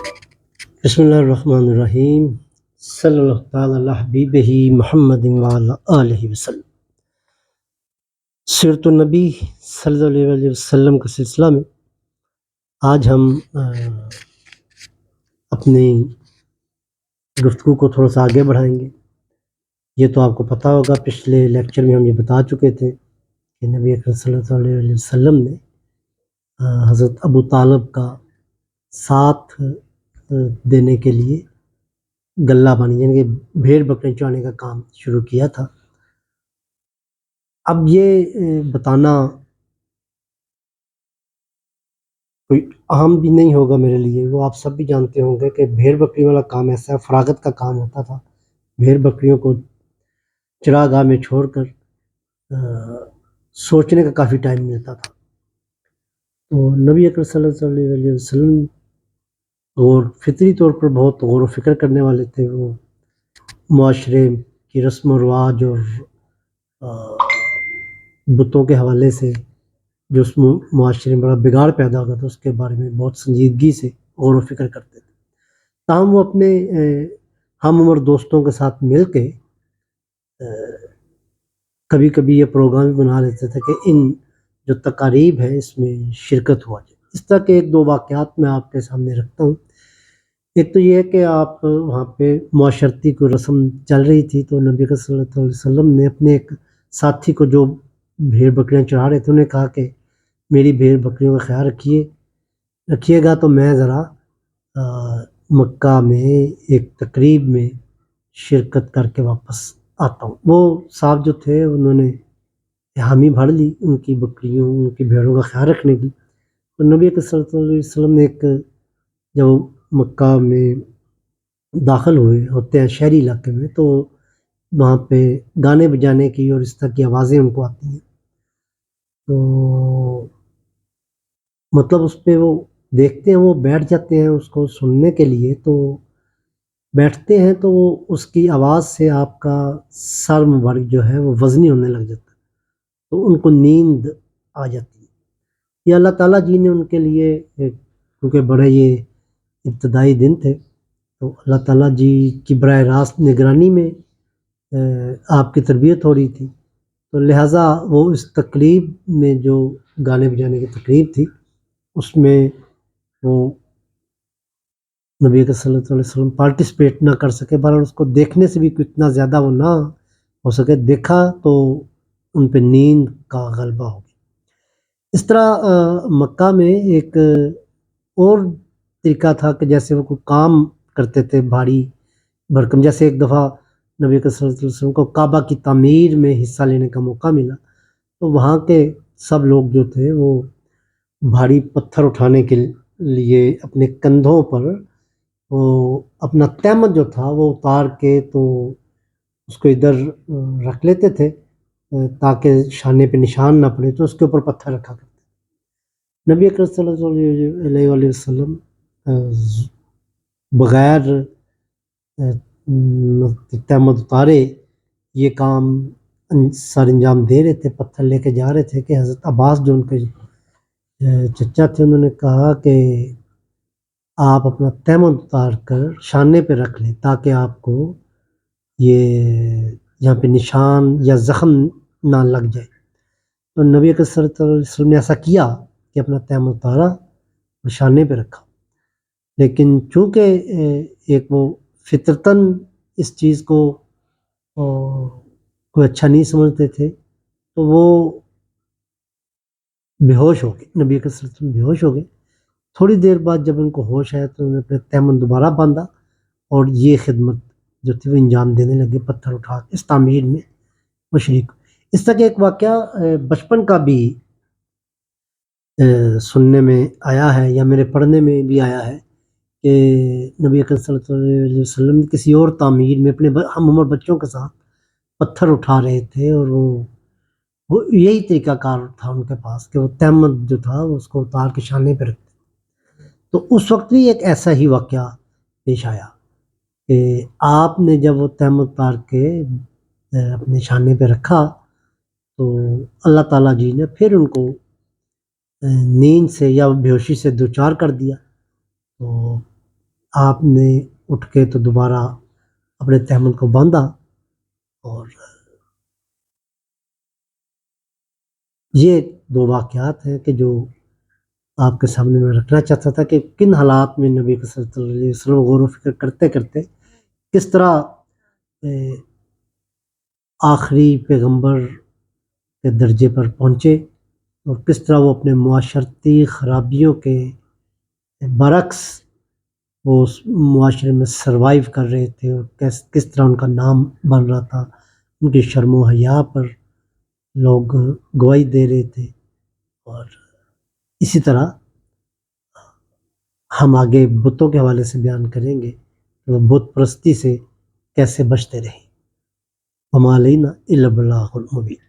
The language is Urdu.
بسم اللہ الرحمن الرحیم، صلی اللہ تعالیٰ علی حبیبہ محمد وعلی آلہ وسلم۔ سیرت النبی صلی اللہ علیہ وسلم کے سلسلہ میں آج ہم اپنی گفتگو کو تھوڑا سا آگے بڑھائیں گے۔ یہ تو آپ کو پتہ ہوگا، پچھلے لیکچر میں ہم یہ بتا چکے تھے کہ نبی اکرم صلی اللہ علیہ وسلم نے حضرت ابو طالب کا ساتھ دینے کے لیے غلہ بانی یعنی کہ بھیڑ بکریاں چرانے کا کام شروع کیا تھا۔ اب یہ بتانا کوئی اہم بھی نہیں ہوگا میرے لیے، وہ آپ سب بھی جانتے ہوں گے کہ بھیڑ بکری والا کام ایسا ہے، فراغت کا کام ہوتا تھا۔ بھیڑ بکریوں کو چراگاہ میں چھوڑ کر سوچنے کا کافی ٹائم ملتا تھا۔ تو نبی اکرم صلی اللہ علیہ وسلم اور فطری طور پر بہت غور و فکر کرنے والے تھے۔ وہ معاشرے کی رسم و رواج اور بتوں کے حوالے سے جو اس معاشرے میں بڑا بگاڑ پیدا ہوتا تھا اس کے بارے میں بہت سنجیدگی سے غور و فکر کرتے تھے۔ تاہم وہ اپنے ہم عمر دوستوں کے ساتھ مل کے کبھی کبھی یہ پروگرام بھی بنا لیتے تھے کہ ان جو تقاریب ہیں اس میں شرکت ہوا جائے۔ اس طرح کے ایک دو واقعات میں آپ کے سامنے رکھتا ہوں۔ ایک تو یہ ہے کہ آپ وہاں پہ معاشرتی کوئی رسم چل رہی تھی، تو نبی صلی اللہ علیہ وسلم نے اپنے ایک ساتھی کو جو بھیڑ بکریاں چرا رہے تھے انہیں کہا کہ میری بھیڑ بکریوں کا خیال رکھیے گا، تو میں ذرا مکہ میں ایک تقریب میں شرکت کر کے واپس آتا ہوں۔ وہ صاحب جو تھے انہوں نے حامی بھر لی ان کی بکریوں ان کی بھیڑوں کا خیال رکھنے کی۔ تو نبی صلی اللہ علیہ وسلم نے ایک جب مکہ میں داخل ہوتے ہیں شہری علاقے میں، تو وہاں پہ گانے بجانے کی اور اس طرح کی آوازیں ان کو آتی ہیں، تو مطلب اس پہ وہ دیکھتے ہیں، وہ بیٹھ جاتے ہیں اس کو سننے کے لیے۔ تو بیٹھتے ہیں تو وہ اس کی آواز سے آپ کا سر مبارک جو ہے وہ وزنی ہونے لگ جاتا ہے، تو ان کو نیند آ جاتی ہے۔ یہ اللہ تعالیٰ جی نے ان کے لیے، کیونکہ بڑے یہ ابتدائی دن تھے، تو اللہ تعالیٰ جی کی براہ راست نگرانی میں آپ کی تربیت ہو رہی تھی، تو لہٰذا وہ اس تقریب میں جو گانے بجانے کی تقریب تھی اس میں وہ نبی صلی اللہ علیہ وسلم پارٹیسپیٹ نہ کر سکے، بہرحال اس کو دیکھنے سے بھی اتنا زیادہ وہ نہ ہو سکے، دیکھا تو ان پہ نیند کا غلبہ ہو گیا۔ اس طرح مکہ میں ایک اور طریقہ تھا کہ جیسے وہ کوئی کام کرتے تھے بھاری بھرکم، جیسے ایک دفعہ نبی صلی اللہ علیہ وسلم کو کعبہ کی تعمیر میں حصہ لینے کا موقع ملا، تو وہاں کے سب لوگ جو تھے وہ بھاری پتھر اٹھانے کے لیے اپنے کندھوں پر وہ اپنا تہمت جو تھا وہ اتار کے تو اس کو ادھر رکھ لیتے تھے تاکہ شانے پہ نشان نہ پڑے، تو اس کے اوپر پتھر رکھا کرتے۔ نبی اکرم صلی اللہ علیہ وسلم بغیر تہمت اتارے یہ کام سر انجام دے رہے تھے، پتھر لے کے جا رہے تھے کہ حضرت عباس جو ان کے چچا تھے انہوں نے کہا کہ آپ اپنا تہمت اتار کر شانے پہ رکھ لیں تاکہ آپ کو یہ یہاں پہ نشان یا زخم نہ لگ جائے۔ تو نبی اکرم صلی اللہ علیہ وسلم نے ایسا کیا کہ اپنا تہمت اتارا اور شانے پہ رکھا، لیکن چونکہ ایک وہ فطرتاً اس چیز کو کوئی اچھا نہیں سمجھتے تھے، تو وہ بے ہوش ہو گئے، نبی اکرم صلی اللہ علیہ وسلم بے ہوش ہو گئے۔ تھوڑی دیر بعد جب ان کو ہوش آیا تو انہوں نے اپنے تہمت دوبارہ باندھا اور یہ خدمت جو تھی وہ انجام دینے لگے، پتھر اٹھا کے اس تعمیر میں وہ شریک۔ اس طرح کے ایک واقعہ بچپن کا بھی سننے میں آیا ہے یا میرے پڑھنے میں بھی آیا ہے کہ نبی اکرم صلی اللہ علیہ وسلم کسی اور تعمیر میں اپنے ہم عمر بچوں کے ساتھ پتھر اٹھا رہے تھے، اور وہ یہی طریقہ کار تھا ان کے پاس کہ وہ تہمت جو تھا اس کو اتار کے شانے پہ رکھتے۔ تو اس وقت بھی ایک ایسا ہی واقعہ پیش آیا کہ آپ نے جب وہ تہمت اتار کے اپنے شانے پہ رکھا تو اللہ تعالیٰ جی نے پھر ان کو نیند سے یا بے ہوشی سے دوچار کر دیا۔ تو آپ نے اٹھ کے تو دوبارہ اپنے تحمل کو باندھا، اور یہ دو واقعات ہیں کہ جو آپ کے سامنے میں رکھنا چاہتا تھا کہ کن حالات میں نبی صلی اللہ علیہ وسلم غور و فکر کرتے کرتے کس طرح آخری پیغمبر کے درجے پر پہنچے، اور کس طرح وہ اپنے معاشرتی خرابیوں کے برعکس وہ اس معاشرے میں سروائیو کر رہے تھے، اور کس طرح ان کا نام بن رہا تھا، ان کی شرم و حیا پر لوگ گواہی دے رہے تھے۔ اور اسی طرح ہم آگے بتوں کے حوالے سے بیان کریں گے کہ وہ بت پرستی سے کیسے بچتے رہے۔ وما علینا الا البلاغ المبین۔